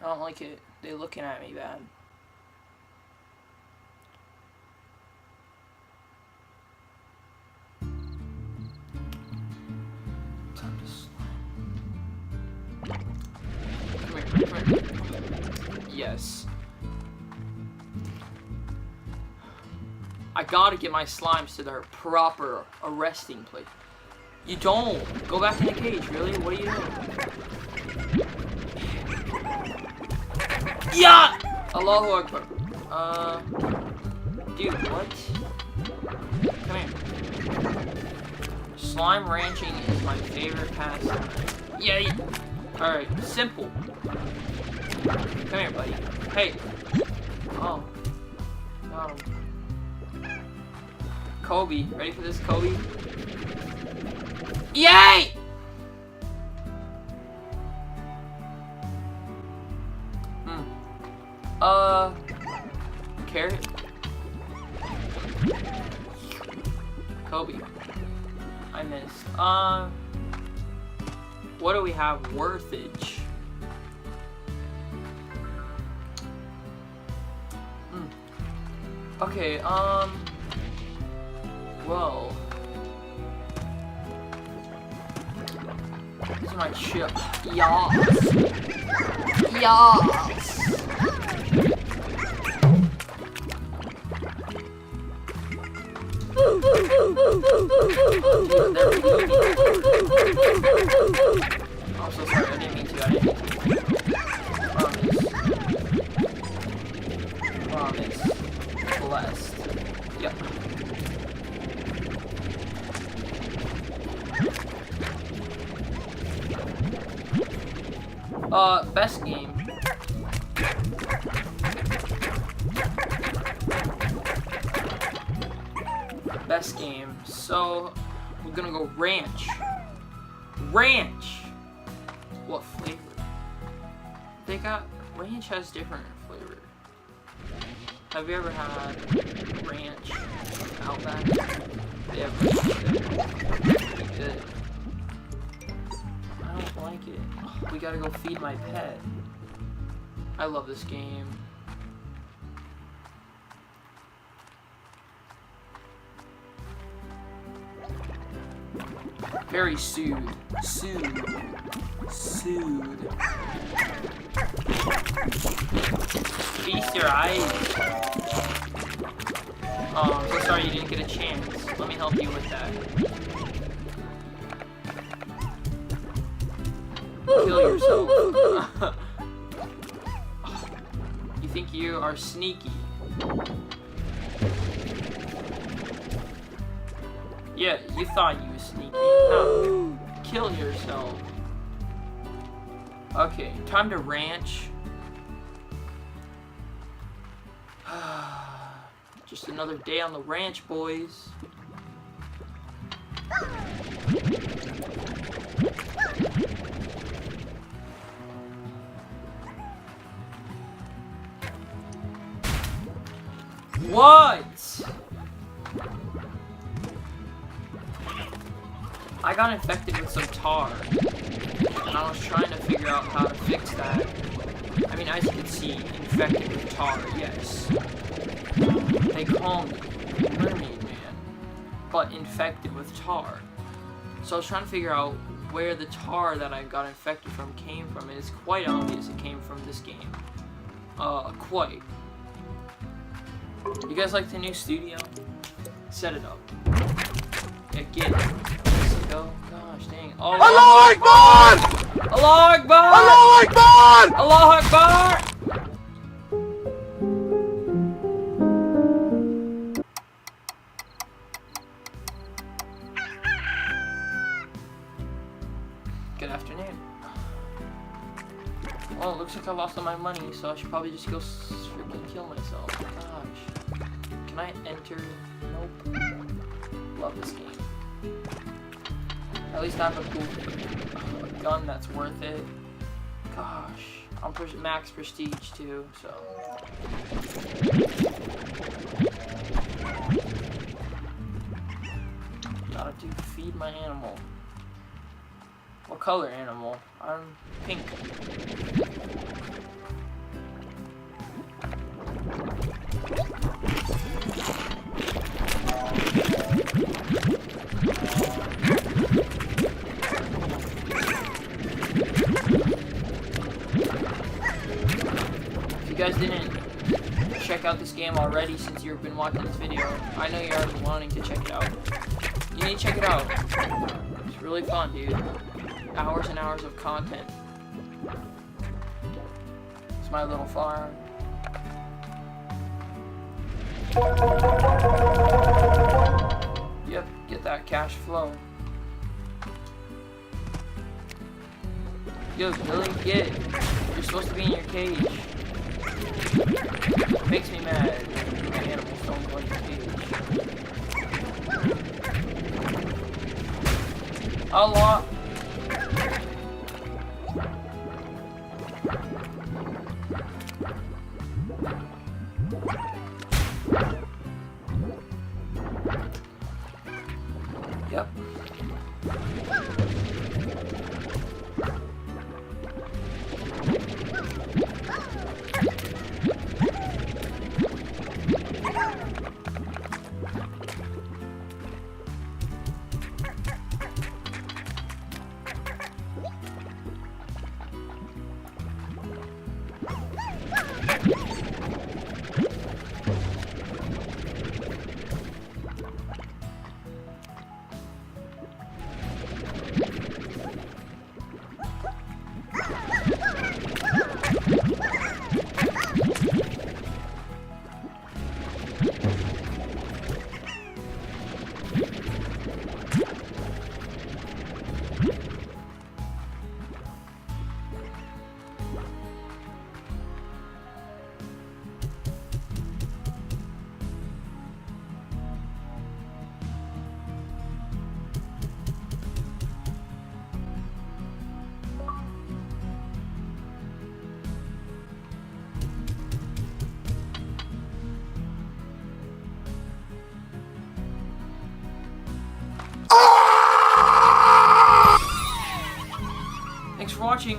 I don't like it. They're looking at me bad. Time to slime. Come here, come here. Yes. I gotta get my slimes to their proper resting place. You don't! Go back in the cage, really? What are you doing? Yeah! Allahu Akbar. Dude, what? Come here. Slime ranching is my favorite pastime. Yeah. Alright, simple. Come here, buddy. Hey. Oh. Oh. Kobe. Ready for this, Kobe? Yay! Carrot? Kobe. I missed. What do we have? Worthage. Okay, well. These are my chips. Yas. Yas. I'm so sorry, I didn't mean to. Promise. Blessed. Yep. Best game. Best game. So, we're gonna go ranch. Ranch! What flavor? They got... Ranch has different flavor. Have you ever had ranch Outback? They have ranch there. Pretty good. I don't like it. We gotta go feed my pet. I love this game. Very soothed. Soothed. Feast your eyes. Oh, I'm so sorry you didn't get a chance. Let me help you with that. Kill yourself. You think you are sneaky. Yeah, you thought you were sneaky. No. Kill yourself. Okay, time to ranch. Just another day on the ranch, boys. What? I got infected with some tar, and I was trying to figure out how to fix that. I mean, as you can see, infected with tar, yes. They call me Mermaid Man, but infected with tar. So I was trying to figure out where the tar that I got infected from came from, and it's quite obvious it came from this game. Quite. You guys like the new studio? Set it up. Yeah, get it. Let's go. Gosh, dang. Oh, Allahu Akbar! Allahu Akbar! Allahu Akbar! Allahu Akbar! Good afternoon. Well, it looks like I lost all my money, so I should probably just go freaking kill myself. Gosh. Can I enter? Nope. Love this game. At least I have a cool gun that's worth it. Gosh. I'm max prestige too, so. Gotta do feed my animal. What color animal? I'm pink. If you guys didn't check out this game already since you've been watching this video, I know you're already wanting to check it out. You need to check it out. It's really fun, dude. Hours and hours of content. It's my little farm. Yep, get that cash flow. Yo, Billy, get it. You're supposed to be in your cage. It makes me mad when animals don't go in your cage. A lot. Yep. Thanks for watching.